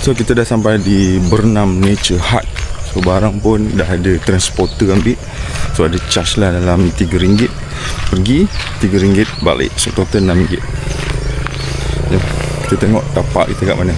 So kita dah sampai di Bernam Nature Hut. So barang pun dah ada transporter ambil. So ada charge lah dalam RM3 pergi, RM3 balik. So total RM6. Jom kita tengok tapak kita kat mana.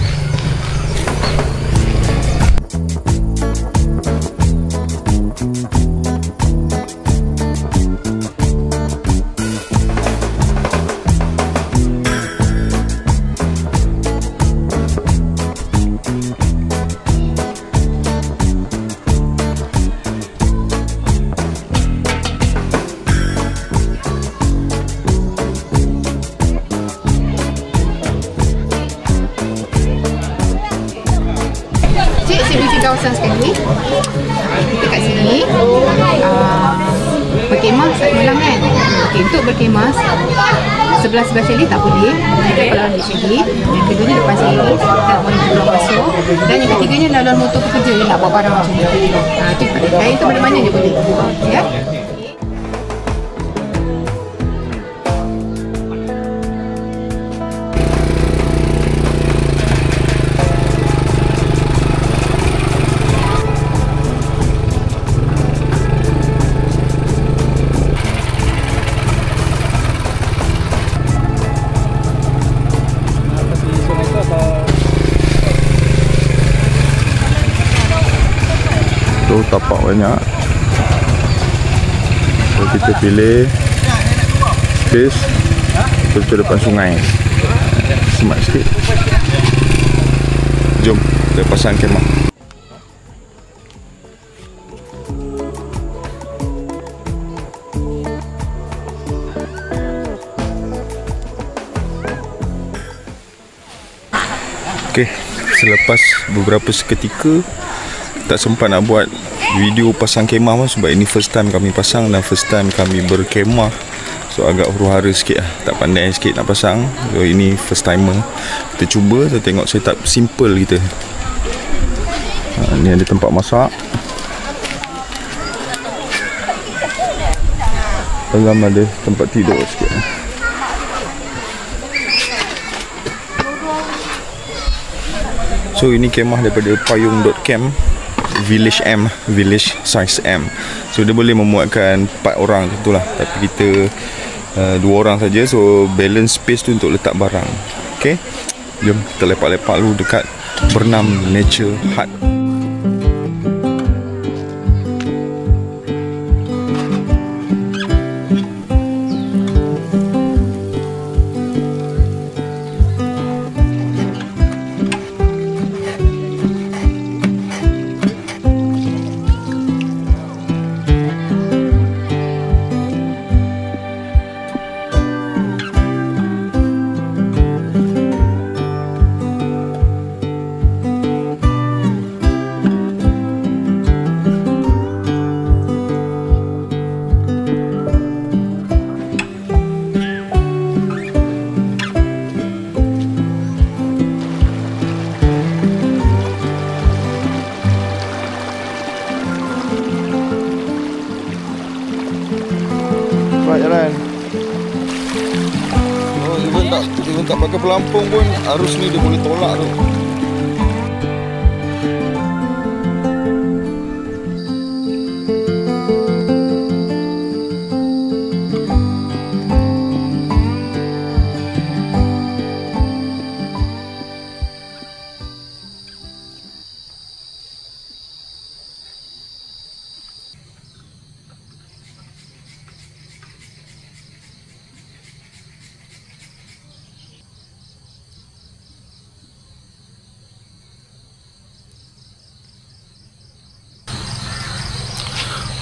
Kawasan sekali kita kat sini berkemah saat malam kan. Okay, untuk berkemah sebelah sini tak boleh, kita kalau di sini. Yang keduanya depan sini tak boleh keluar masuk, dan yang ketiganya laluan motor pekerja yang nak bawa barang macam ni. Itu lain tu mana-mana je boleh ya. Tapak banyak. So kita pilih space betul depan sungai. Smart sikit. Jom kita pasang kemah. Okay, selepas beberapa seketika tak sempat nak buat video pasang kemah pun, sebab ini first time kami pasang dan first time kami berkemah. So agak huru-hara sikit lah, tak pandai sikit nak pasang. So ini first timer. Kita cuba, kita tengok setup simple kita. Ni ada tempat masak. Dalam ada tempat tidur sikit. So ini kemah daripada payung.camp, Village M, Village Size M. So dia boleh memuatkan 4 orang tentulah, tapi kita 2 orang saja. So balance space tu untuk letak barang. Okay, jom kita lepak-lepak dulu dekat Bernam Nature Hut. Jalan. Oh, even tak pakai pelampung pun arus ni dia boleh tolak tu.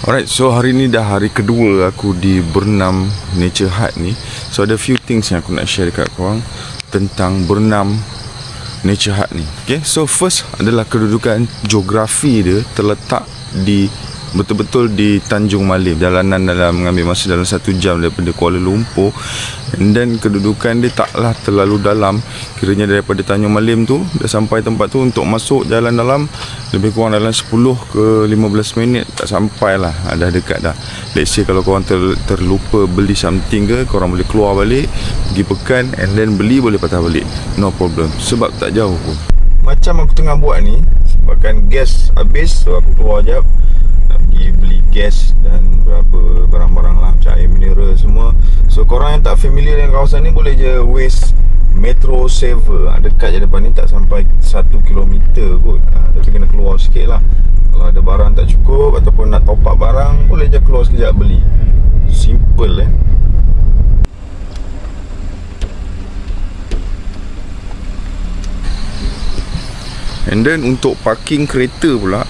Alright, so hari ni dah hari kedua aku di Bernam Nature Hut ni. So ada few things yang aku nak share dekat korang tentang Bernam Nature Hut ni. Okay, so first adalah kedudukan geografi dia terletak di betul-betul di Tanjung Malim. Jalanan dalam mengambil masa dalam 1 jam daripada Kuala Lumpur. Dan kedudukan dia taklah terlalu dalam. Kiranya daripada Tanjung Malim tu dah sampai tempat tu, untuk masuk jalan dalam lebih kurang dalam 10 ke 15 minit tak sampai lah, dah dekat dah. Let's say kalau korang terlupa beli something ke, korang boleh keluar balik, pergi Pekan and then beli, boleh patah balik, no problem, sebab tak jauh pun. macam aku tengah buat ni, sebabkan gas habis, so aku keluar jap nak pergi beli gas dan berapa barang-barang lah, macam air mineral semua. So korang yang tak familiar dengan kawasan ni, boleh je waste Metro Saver, dekat je depan ni, tak sampai 1 km kot, tapi kena keluar sikit lah. Kalau ada barang tak cukup ataupun nak top up barang, boleh je keluar sekejap beli. Simple And then untuk parking kereta pula,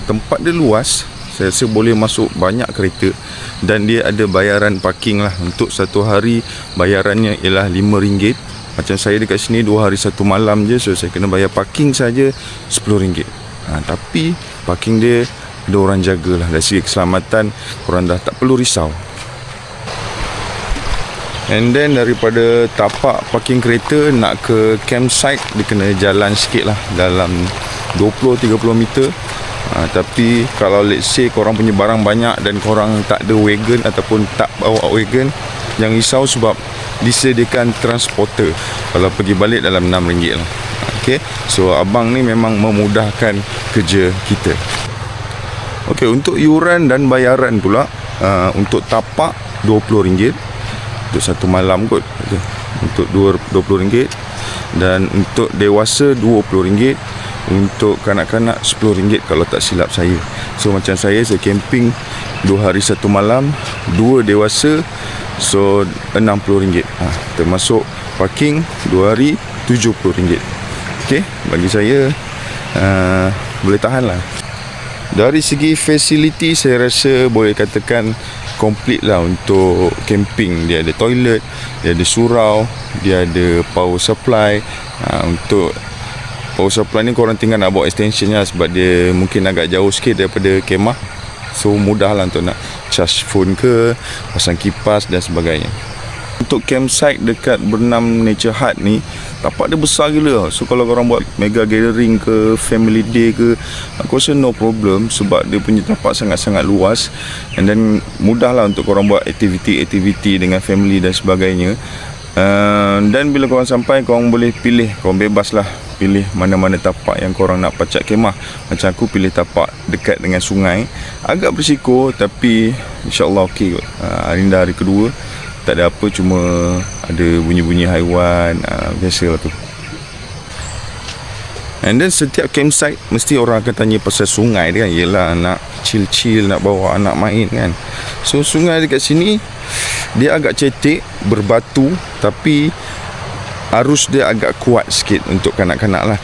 tempat dia luas. Saya rasa boleh masuk banyak kereta. Dan dia ada bayaran parking lah. Untuk satu hari bayarannya ialah RM5. Macam saya dekat sini 2 hari 1 malam je, so saya kena bayar parking saja RM10. Tapi parking dia ada orang jaga lah. Dari segi keselamatan, korang dah tak perlu risau. And then daripada tapak parking kereta nak ke campsite, dia kena jalan sikit lah, dalam 20-30 meter. Tapi kalau let's say korang punya barang banyak dan korang tak ada wagon ataupun tak bawa wagon, jangan risau sebab disediakan transporter. Kalau pergi balik dalam RM6 lah. Okay, so abang ni memang memudahkan kerja kita. Okay, untuk yuran dan bayaran pula, untuk tapak RM20 untuk 1 malam kot, untuk RM20, dan untuk dewasa RM20, untuk kanak-kanak RM10 kalau tak silap saya. So macam saya camping 2 hari 1 malam, 2 dewasa, so RM60, termasuk parking 2 hari RM70. Okay, bagi saya boleh tahan lah. Dari segi fasiliti, saya rasa boleh katakan komplit lah untuk camping. Dia ada toilet, dia ada surau, dia ada power supply. Untuk power supply ni korang tinggal nak bawa extension lah, sebab dia mungkin agak jauh sikit daripada kemah. So mudah lah untuk nak charge phone ke, pasang kipas dan sebagainya. Untuk campsite dekat Bernam Nature Hut ni, tapak dia besar gila. So kalau korang buat mega gathering ke, family day ke, aku rasa no problem, sebab dia punya tapak sangat-sangat luas. And then mudah lah untuk korang buat aktiviti-aktiviti dengan family dan sebagainya. Dan bila korang sampai, korang boleh pilih, korang bebas lah pilih mana-mana tapak yang korang nak pacak kemah. Macam aku pilih tapak dekat dengan sungai. Agak berisiko, tapi insyaAllah okey kot. Hari ni dah hari kedua, tak ada apa, cuma ada bunyi-bunyi haiwan, biasalah tu. And then setiap campsite mesti orang akan tanya pasal sungai dia kan. Yelah, nak chill-chill, nak bawa anak main kan. So sungai dekat sini dia agak cetek, berbatu, tapi arus dia agak kuat sikit untuk kanak-kanak lah.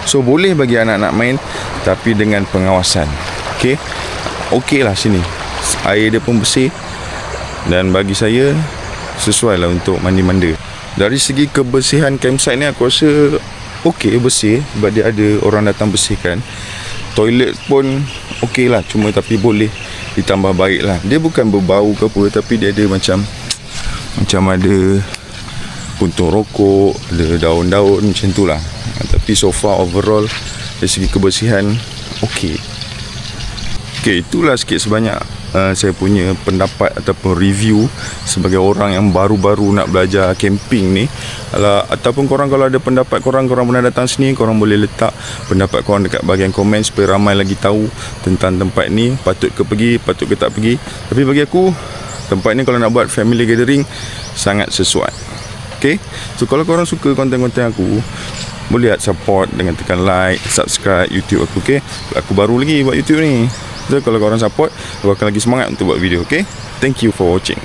So boleh bagi anak-anak main, tapi dengan pengawasan. Okey lah sini, air dia pun bersih, dan bagi saya sesuai lah untuk mandi-manda. Dari segi kebersihan campsite ni, aku rasa okey, bersih, sebab dia ada orang datang bersihkan. Toilet pun okey lah, cuma tapi boleh ditambah baik lah. Dia bukan berbau ke apa, tapi dia ada macam ada puntung rokok, ada daun-daun macam tu lah. Tapi so far overall dari segi kebersihan okey. Itulah sikit sebanyak saya punya pendapat ataupun review sebagai orang yang baru-baru nak belajar camping ni. Ataupun korang kalau ada pendapat korang pernah datang sini, korang boleh letak pendapat korang dekat bahagian komen supaya ramai lagi tahu tentang tempat ni, patut ke pergi, patut ke tak pergi. Tapi bagi aku, tempat ni kalau nak buat family gathering sangat sesuai. So kalau korang suka konten-konten aku, boleh support dengan tekan like, subscribe YouTube aku. Aku baru lagi buat YouTube ni. So kalau korang support, aku akan lagi semangat untuk buat video. Thank you for watching.